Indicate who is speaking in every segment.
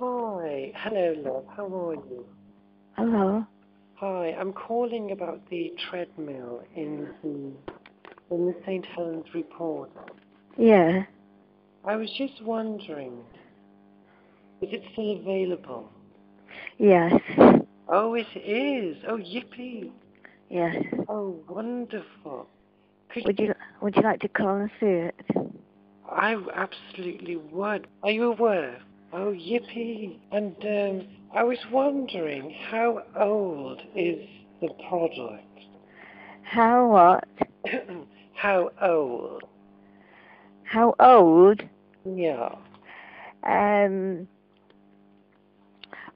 Speaker 1: Hi. Hello, love. How are you?
Speaker 2: Hello?
Speaker 1: Hi. I'm calling about the treadmill in the St. Helens report.
Speaker 2: Yeah.
Speaker 1: I was just wondering, is it still available?
Speaker 2: Yes.
Speaker 1: Oh, it is. Oh, yippee.
Speaker 2: Yes.
Speaker 1: Oh, wonderful.
Speaker 2: Would you like to call and see it?
Speaker 1: I absolutely would. Are you aware? Oh, yippee. And I was wondering, how old is the product?
Speaker 2: How what?
Speaker 1: How old?
Speaker 2: How old?
Speaker 1: Yeah.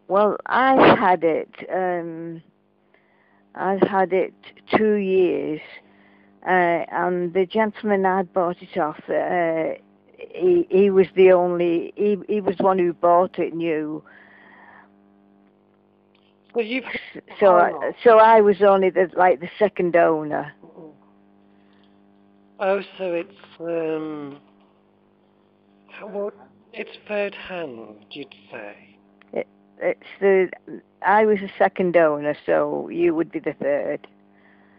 Speaker 2: Well, I've had it 2 years, and the gentleman I bought it off, he was he was one who bought it new.
Speaker 1: Well, you've
Speaker 2: So I was only the second owner.
Speaker 1: Oh, so it's it's third hand, you'd say.
Speaker 2: I was the second owner, so you would be the third.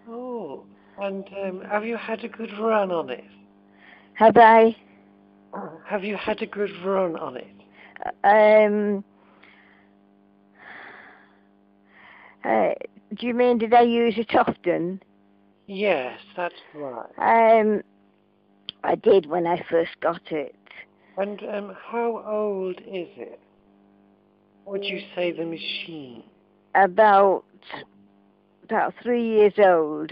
Speaker 1: Oh, and have you had a good run on it?
Speaker 2: Have I?
Speaker 1: Have you had a good run on it?
Speaker 2: Do you mean did I use it often?
Speaker 1: Yes, that's right.
Speaker 2: I did when I first got it.
Speaker 1: And how old is it? Would you say the machine?
Speaker 2: About 3 years old.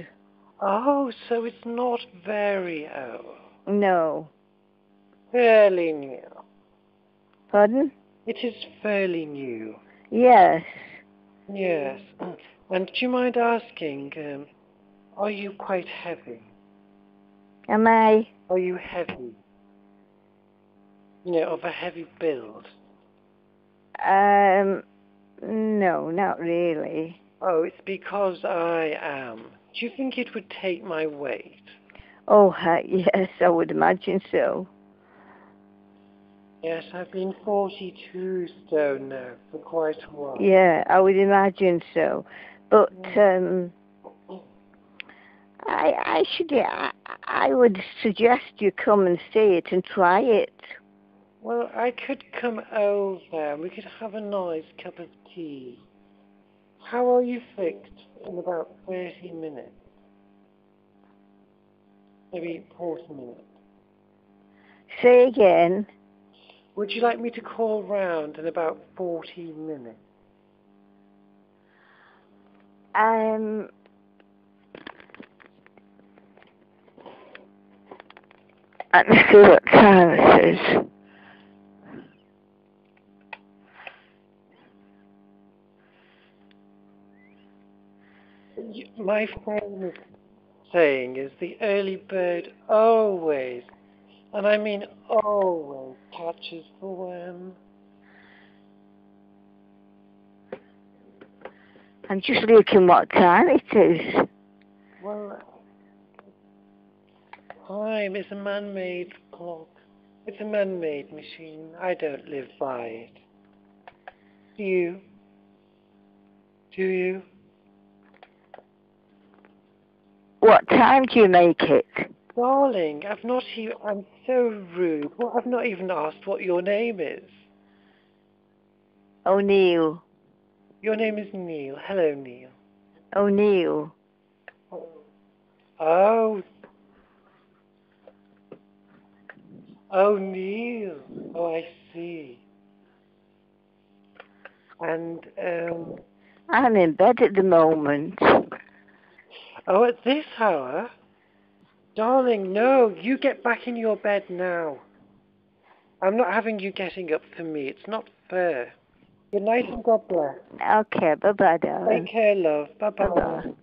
Speaker 1: Oh, so it's not very old.
Speaker 2: No.
Speaker 1: Fairly new.
Speaker 2: Pardon?
Speaker 1: It is fairly new.
Speaker 2: Yes.
Speaker 1: Yes. And do you mind asking, are you quite heavy?
Speaker 2: Am I?
Speaker 1: Are you heavy? You know, of a heavy build?
Speaker 2: No, not really.
Speaker 1: Oh, it's because I am. Do you think it would take my weight?
Speaker 2: Oh, yes, I would imagine so.
Speaker 1: Yes, I've been 42 stone now for quite a while.
Speaker 2: Yeah, I would imagine so. But I would suggest you come and see it and try it.
Speaker 1: Well, I could come over and we could have a nice cup of tea. How are you fixed in about 30 minutes? Maybe 40 minutes.
Speaker 2: Say again.
Speaker 1: Would you like me to call round in about 40 minutes?
Speaker 2: Let me see what time it is.
Speaker 1: My famous saying is the early bird always, and I mean always, catches the worm.
Speaker 2: I'm just looking what time it is.
Speaker 1: Well, time is a man-made clock. It's a man-made machine. I don't live by it. Do you? Do you?
Speaker 2: What time do you make it?
Speaker 1: Darling, I'm so rude. Well, I've not even asked what your name is.
Speaker 2: O'Neill.
Speaker 1: Your name is Neil. Hello, Neil.
Speaker 2: O'Neill.
Speaker 1: Oh. Oh, Neil. Oh, I see. And,
Speaker 2: I'm in bed at the moment.
Speaker 1: oh, at this hour? Darling, no, you get back in your bed now. I'm not having you getting up for me. It's not fair. Good night and God bless.
Speaker 2: Okay, bye-bye, darling.
Speaker 1: Take care, love. Bye-bye.
Speaker 2: Bye-bye.